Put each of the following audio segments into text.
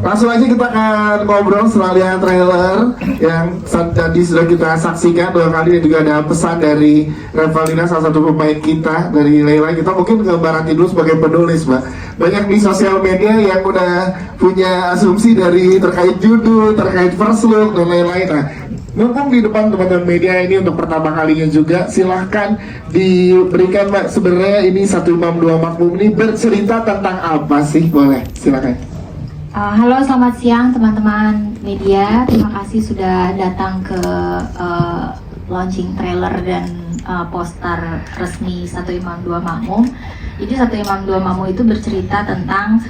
Langsung aja kita akan ngobrol setelah lihat trailer yang tadi sudah kita saksikan 2 kali, dan juga ada pesan dari Revalina, salah satu pemain kita dari Leila. Kita mungkin ke Mbak Ranti dulu sebagai penulis, Mbak. Banyak di sosial media yang udah punya asumsi dari terkait judul, terkait first look dan lain-lain. Nah, mumpung di depan teman-teman media ini untuk pertama kalinya juga, silahkan diberikan, Mbak, sebenarnya ini Satu Imam Dua Makmum ini bercerita tentang apa sih? Boleh, silakan. Halo, selamat siang teman-teman media. Terima kasih sudah datang ke launching trailer dan poster resmi Satu Imam Dua Makmum. Jadi Satu Imam Dua Makmum itu bercerita tentang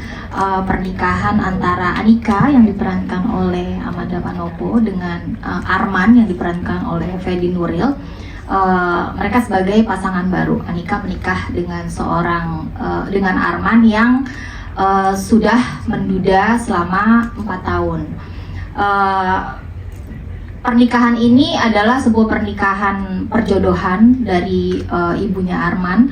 pernikahan antara Anika yang diperankan oleh Amanda Manopo dengan Arman yang diperankan oleh Fedi Nuril. Mereka sebagai pasangan baru. Anika menikah dengan dengan Arman yang sudah menduda selama 4 tahun. Pernikahan ini adalah sebuah pernikahan perjodohan dari ibunya Arman,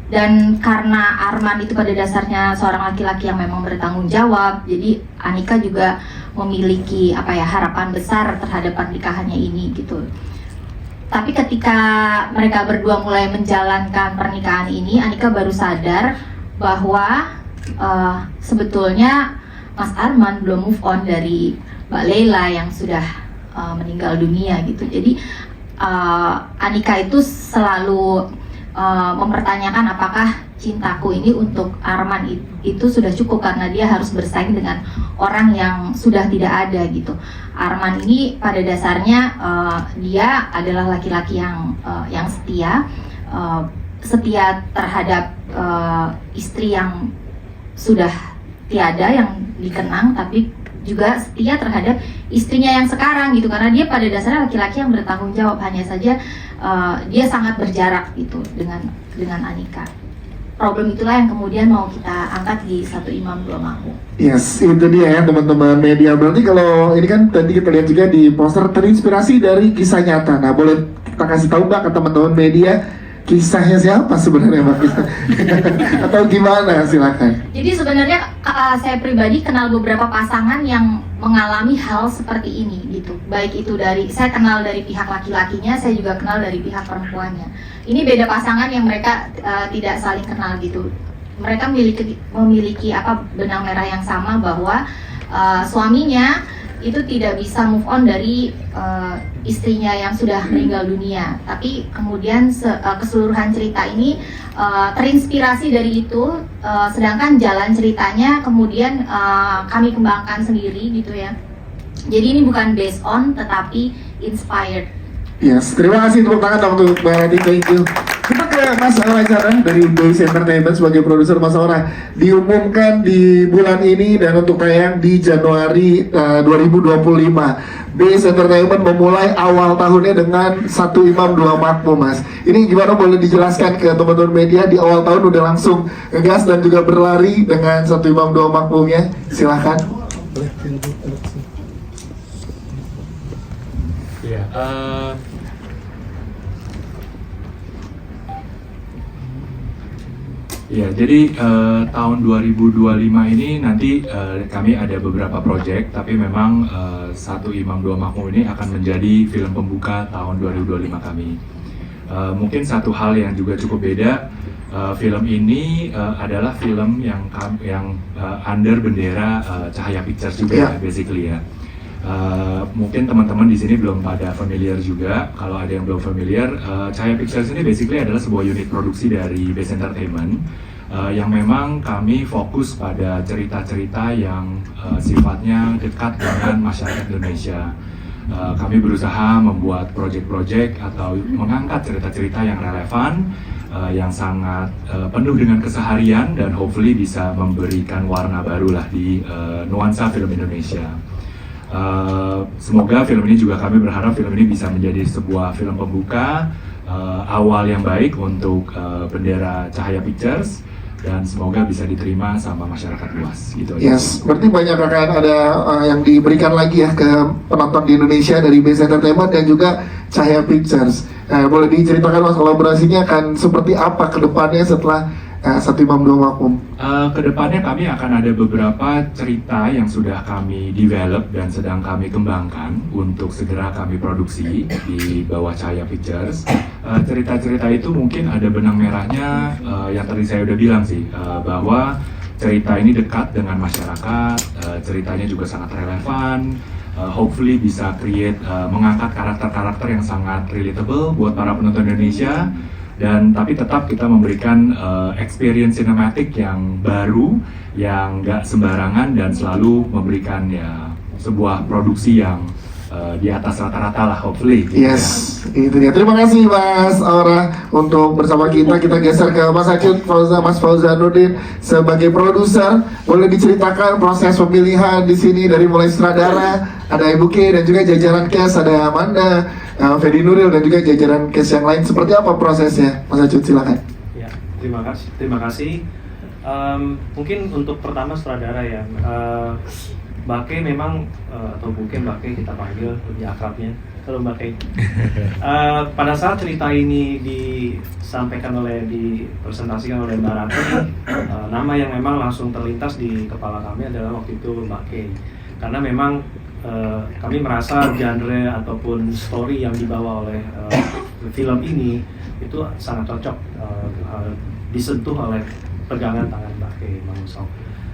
dan karena Arman itu pada dasarnya seorang laki-laki yang memang bertanggung jawab, jadi Anika juga memiliki harapan besar terhadap pernikahannya ini gitu. Tapi ketika mereka berdua mulai menjalankan pernikahan ini, Anika baru sadar bahwa sebetulnya Mas Arman belum move on dari Mbak Leila yang sudah meninggal dunia gitu. Jadi Anika itu selalu mempertanyakan apakah cintaku ini untuk Arman itu sudah cukup, karena dia harus bersaing dengan orang yang sudah tidak ada gitu. Arman ini pada dasarnya dia adalah laki-laki yang setia terhadap istri yang sudah tiada, yang dikenang, tapi juga setia terhadap istrinya yang sekarang gitu, karena dia pada dasarnya laki-laki yang bertanggung jawab. Hanya saja dia sangat berjarak gitu dengan Anika. Problem itulah yang kemudian mau kita angkat di Satu Imam Dua Makmum. Yes, itu dia ya teman-teman media. Berarti kalau ini kan tadi kita lihat juga di poster terinspirasi dari kisah nyata. Nah, boleh kita kasih tahu Mbak ke teman-teman media kisahnya siapa sebenarnya, Mbak? Atau gimana, silakan. Jadi sebenarnya saya pribadi kenal beberapa pasangan yang mengalami hal seperti ini gitu. Baik itu saya kenal dari pihak laki-lakinya, saya juga kenal dari pihak perempuannya. Ini beda pasangan yang mereka tidak saling kenal gitu. Mereka memiliki benang merah yang sama, bahwa suaminya itu tidak bisa move on dari istrinya yang sudah meninggal dunia. Tapi kemudian keseluruhan cerita ini terinspirasi dari itu, sedangkan jalan ceritanya kemudian kami kembangkan sendiri gitu ya. Jadi ini bukan based on, tetapi inspired. Yes, terima kasih tepuk tangan untuk Mbak Ranti, thank you. Kita ke Mas Aura dari Base Entertainment sebagai produser. Mas Aura, diumumkan di bulan ini dan untuk tayang di Januari 2025. Base Entertainment memulai awal tahunnya dengan Satu Imam Dua Makmum, Mas. Ini gimana, boleh dijelaskan ke teman-teman media, di awal tahun udah langsung ngegas dan juga berlari dengan Satu Imam Dua Makmumnya? Silahkan. Ya, jadi tahun 2025 ini nanti kami ada beberapa proyek, tapi memang Satu Imam Dua Makmum ini akan menjadi film pembuka tahun 2025 kami. Mungkin satu hal yang juga cukup beda, film ini adalah film yang under bendera Cahaya Pictures juga, basically ya. Mungkin teman-teman di sini belum pada familiar juga. Kalau ada yang belum familiar, Cahaya Pictures ini basically adalah sebuah unit produksi dari Base Entertainment yang memang kami fokus pada cerita-cerita yang sifatnya dekat dengan masyarakat Indonesia. Kami berusaha membuat proyek-proyek atau mengangkat cerita-cerita yang relevan, yang sangat penuh dengan keseharian, dan hopefully bisa memberikan warna baru lah di nuansa film Indonesia. Semoga film ini juga, kami berharap film ini bisa menjadi sebuah film pembuka awal yang baik untuk bendera Cahaya Pictures, dan semoga bisa diterima sama masyarakat luas gitu. Yes, berarti banyak akan ada yang diberikan lagi ya ke penonton di Indonesia dari Base Entertainment dan juga Cahaya Pictures. Boleh diceritakan Mas, kolaborasinya akan seperti apa ke depannya setelah Satu Imam Dua Makmum? Kedepannya kami akan ada beberapa cerita yang sudah kami develop dan sedang kami kembangkan untuk segera kami produksi di bawah Cahaya Pictures. Cerita-cerita itu mungkin ada benang merahnya yang tadi saya udah bilang sih, bahwa cerita ini dekat dengan masyarakat, ceritanya juga sangat relevan, hopefully bisa mengangkat karakter-karakter yang sangat relatable buat para penonton Indonesia. Dan tapi tetap kita memberikan experience cinematic yang baru, yang nggak sembarangan dan selalu memberikan ya sebuah produksi yang di atas rata-rata lah, hopefully. Yes, itu dia. Terima kasih Mas Aura untuk bersama kita. Kita geser ke Mas Acut, Mas Fauzanuddin sebagai produser. Boleh diceritakan proses pemilihan di sini dari mulai sutradara, ada Ibu K dan juga jajaran cast, ada Amanda, Fedi Nuril dan juga jajaran cast yang lain. Seperti apa prosesnya, Mas Acut? Silakan. Ya, terima kasih. Mungkin untuk pertama sutradara ya. Mbak Kay memang, atau mungkin Mbak Kay kita panggil lebih akrabnya, kalau Mbak Kay. Pada saat cerita ini dipresentasikan oleh Mbak Rati, nama yang memang langsung terlintas di kepala kami adalah waktu itu Mbak Kay. Karena memang kami merasa genre ataupun story yang dibawa oleh film ini itu sangat cocok disentuh oleh pegangan tangan Mbak Kay Mangusong.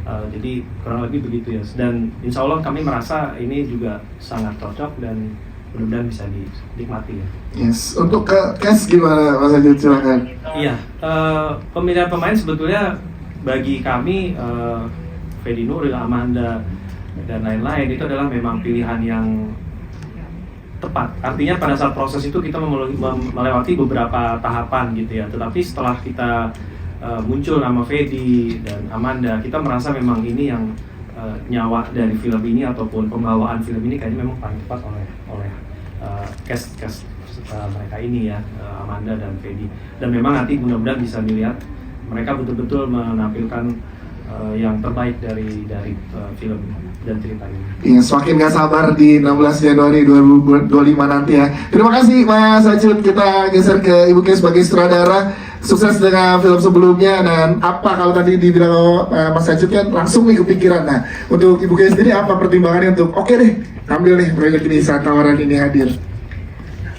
Jadi kurang lebih begitu ya, dan insya Allah kami merasa ini juga sangat cocok dan mudah-mudahan bisa dinikmati ya. Yes, untuk cast gimana Mas Ajit, silakan. Iya, pemilihan pemain sebetulnya bagi kami, Fedi Nuril, Amanda dan lain-lain itu adalah memang pilihan yang tepat. Artinya pada saat proses itu kita melewati beberapa tahapan gitu ya, tetapi setelah kita muncul nama Fedi dan Amanda, kita merasa memang ini yang nyawa dari film ini ataupun pembawaan film ini kayaknya memang paling tepat oleh cast mereka ini ya, Amanda dan Fedi. Dan memang nanti mudah-mudahan bisa dilihat mereka betul-betul menampilkan yang terbaik dari film dan cerita ini. Iya, semakin gak sabar di 16 Januari 2025 nanti ya. Terima kasih Mas Acut. Kita geser ke Ibu Kay sebagai sutradara. Sukses dengan film sebelumnya, dan apa kalau tadi dibilang Mas Acut kan langsung nih kepikiran. Nah, untuk Ibu Kay sendiri apa pertimbangannya untuk oke deh, ambil nih proyek ini saat tawaran ini hadir?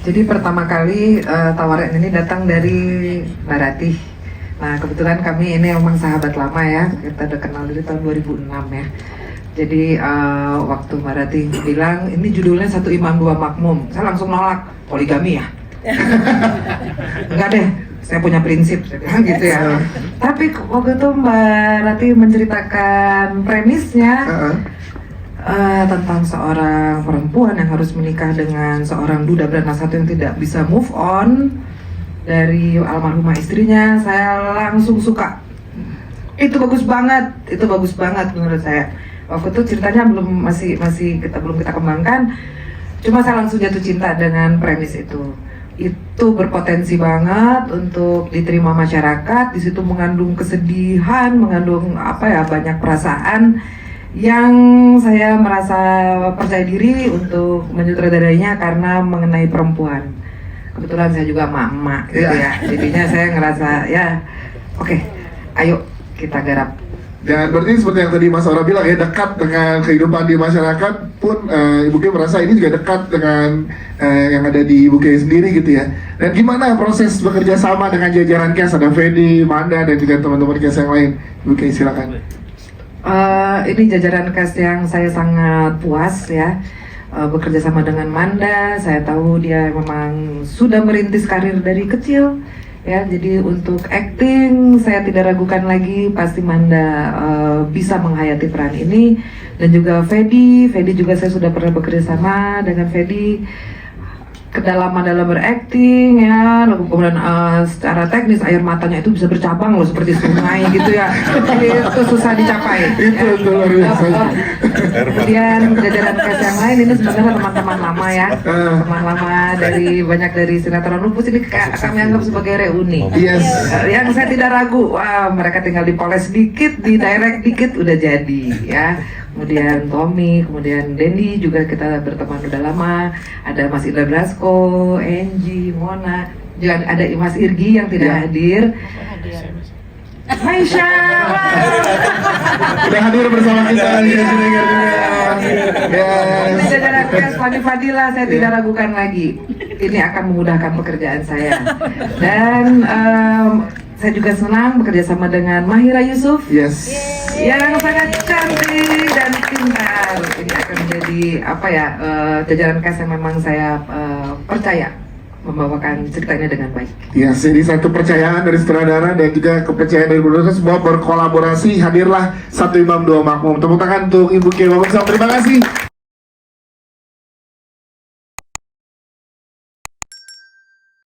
Jadi pertama kali tawaran ini datang dari Mbak Ratih. Nah, kebetulan kami ini memang sahabat lama ya, kita udah kenal dari tahun 2006 ya. Jadi waktu Mbak Ratih bilang ini judulnya Satu Imam Dua Makmum, saya langsung nolak. Poligami ya? Enggak deh, saya punya prinsip, saya bilang gitu ya. Tapi waktu itu Mbak Ratih menceritakan premisnya tentang seorang perempuan yang harus menikah dengan seorang duda beranak satu yang tidak bisa move on dari almarhumah istrinya. Saya langsung suka. Itu bagus banget menurut saya. Waktu itu ceritanya belum kita kembangkan. Cuma saya langsung jatuh cinta dengan premis itu. Itu berpotensi banget untuk diterima masyarakat. Di situ mengandung kesedihan, mengandung banyak perasaan yang saya merasa percaya diri untuk menyutradarinya karena mengenai perempuan. Kebetulan saya juga emak-emak gitu ya. Jadinya saya ngerasa oke, ayo kita garap. Dan berarti seperti yang tadi Mas Aura bilang ya, dekat dengan kehidupan di masyarakat pun Ibu Kay merasa ini juga dekat dengan yang ada di Ibu Kay sendiri gitu ya. Dan gimana proses bekerja sama dengan jajaran cast, ada Fedi, Manda dan juga teman-teman cast yang lain? Ibu Kay silakan. Ini jajaran cast yang saya sangat puas ya. Bekerja sama dengan Manda, saya tahu dia memang sudah merintis karir dari kecil. Ya, jadi untuk acting saya tidak ragukan lagi, pasti Manda bisa menghayati peran ini. Dan juga Fedi juga saya sudah pernah bekerja sama dengan Fedi, kedalaman dalam berakting ya, lalu kemudian secara teknis air matanya itu bisa bercabang loh seperti sungai gitu ya. Itu susah dicapai. Itu luar biasa. Kemudian jajaran cast yang lain ini sebenarnya teman-teman lama ya, teman lama banyak dari sinetron Lupus ini kami anggap sebagai reuni. Yes. Yang saya tidak ragu, mereka tinggal dipoles dikit, di direct dikit udah jadi ya. Kemudian Tommy, kemudian Dendi juga kita berteman udah lama. Ada Mas Indra Brasko, Angie, Mona, juga ada Mas Irgi yang tidak hadir. Maisha. Udah hadir bersama kita di sini juga. Ini Yes. jajaran pers Fani Fadila, saya tidak ragukan lagi. Ini akan memudahkan pekerjaan saya. Dan saya juga senang bekerja sama dengan Mahira Yusuf Yes. yang sangat cantik dan pintar. Ini akan menjadi apa ya, jajaran cast yang memang saya percaya membawakan ceritanya dengan baik. Yes, ini satu kepercayaan dari sutradara dan juga kepercayaan dari produser, semua berkolaborasi. Hadirlah satu imam dua makmum. Tepuk tangan untuk Ibu Kiai Terima kasih.